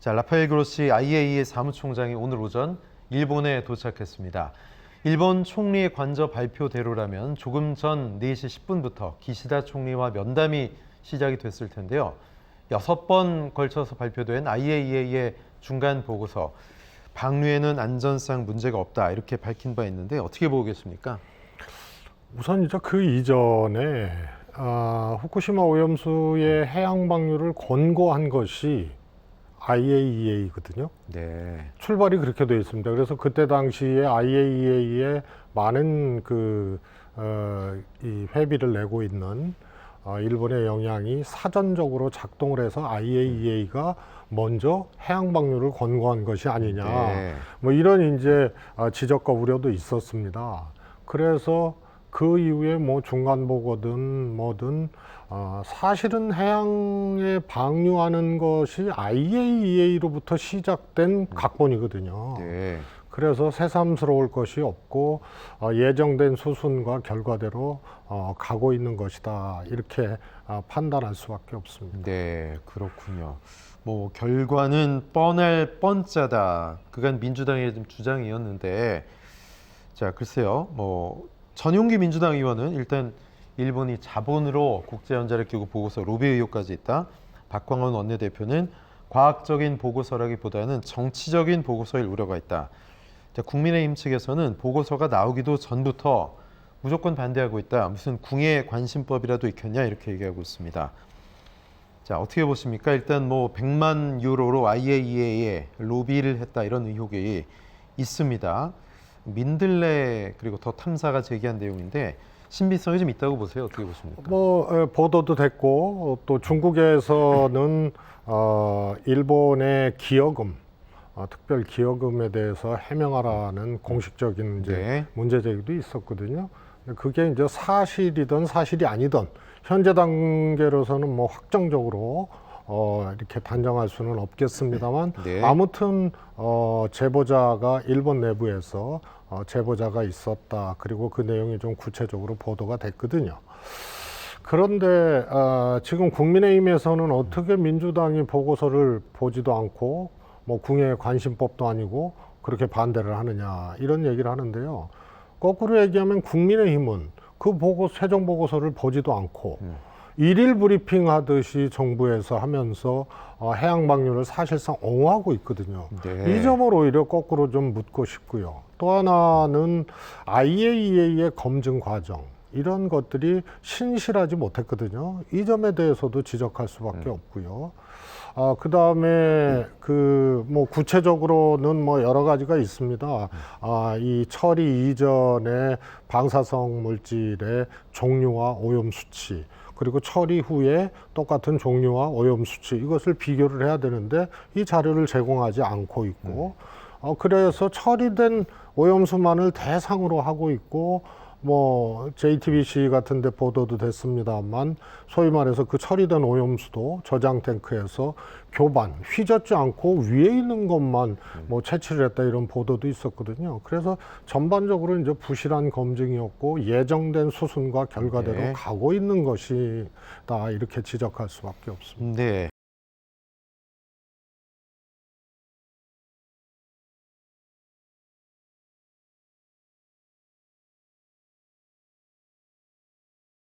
자, 라파엘 그로시 IAEA 사무총장이 오늘 오전 일본에 도착했습니다. 일본 총리의 관저 발표대로라면 조금 전 4시 10분부터 기시다 총리와 면담이 시작이 됐을 텐데요. 6번 걸쳐서 발표된 IAEA의 중간 보고서, 방류에는 안전상 문제가 없다 이렇게 밝힌 바 있는데 어떻게 보고 계십니까? 우선 이제 그 이전에 후쿠시마 오염수의 해양 방류를 권고한 것이 IAEA거든요. 네. 출발이 그렇게 되어 있습니다. 그래서 그때 당시에 IAEA에 많은 이 회비를 내고 있는 일본의 영향이 사전적으로 작동을 해서 IAEA가 먼저 해양 방류를 권고한 것이 아니냐. 네. 뭐 이런 이제 지적과 우려도 있었습니다. 그래서 그 이후에 뭐 중간 보고든 뭐든 사실은 해양에 방류하는 것이 IAEA로부터 시작된 각본이거든요. 네. 그래서 새삼스러울 것이 없고 예정된 수순과 결과대로 가고 있는 것이다, 이렇게 판단할 수밖에 없습니다. 네, 그렇군요. 뭐 결과는 뻔할 뻔짜다. 그간 민주당의 좀 주장이었는데, 자, 글쎄요. 뭐 전용기 민주당 의원은 일단 일본이 자본으로 국제연자력기구 보고서 로비 의혹까지 있다. 박광원 원내대표는 과학적인 보고서라기보다는 정치적인 보고서일 우려가 있다. 자, 국민의힘 측에서는 보고서가 나오기도 전부터 무조건 반대하고 있다. 무슨 궁예 관심법이라도 있겠냐 이렇게 얘기하고 있습니다. 자, 어떻게 보십니까? 일단 뭐 100만 유로로 IAEA에 로비를 했다 이런 의혹이 있습니다. 민들레 그리고 더 탐사가 제기한 내용인데 신빙성이 좀 있다고 보세요. 어떻게 보십니까? 뭐 보도도 됐고, 또 중국에서는 일본의 기여금, 특별 기여금에 대해서 해명하라는 공식적인 이제 네. 문제 제기도 있었거든요. 근데 그게 이제 사실이든 사실이 아니든 현재 단계로서는 뭐 확정적으로 이렇게 단정할 수는 없겠습니다만, 네. 아무튼 제보자가 일본 내부에서 제보자가 있었다. 그리고 그 내용이 좀 구체적으로 보도가 됐거든요. 그런데 지금 국민의힘에서는 어떻게 민주당이 보고서를 보지도 않고 뭐 궁예 관심법도 아니고 그렇게 반대를 하느냐, 이런 얘기를 하는데요. 거꾸로 얘기하면 국민의힘은 그 최종 보고서를 보지도 않고 일일 브리핑 하듯이 정부에서 하면서 해양 방류를 사실상 옹호하고 있거든요. 네. 이 점을 오히려 거꾸로 좀 묻고 싶고요. 또 하나는 IAEA의 검증 과정, 이런 것들이 신실하지 못했거든요. 이 점에 대해서도 지적할 수밖에 없고요. 그 다음에 뭐 구체적으로는 뭐 여러 가지가 있습니다. 이 처리 이전에 방사성 물질의 종류와 오염 수치, 그리고 처리 후에 똑같은 종류와 오염 수치, 이것을 비교를 해야 되는데 이 자료를 제공하지 않고 있고, 그래서 처리된 오염수만을 대상으로 하고 있고, 뭐 JTBC 같은 데 보도도 됐습니다만, 소위 말해서 그 처리된 오염수도 저장 탱크에서 교반, 휘젓지 않고 위에 있는 것만 뭐 채취를 했다, 이런 보도도 있었거든요. 그래서 전반적으로 이제 부실한 검증이었고 예정된 수순과 결과대로 네. 가고 있는 것이다, 이렇게 지적할 수밖에 없습니다. 네.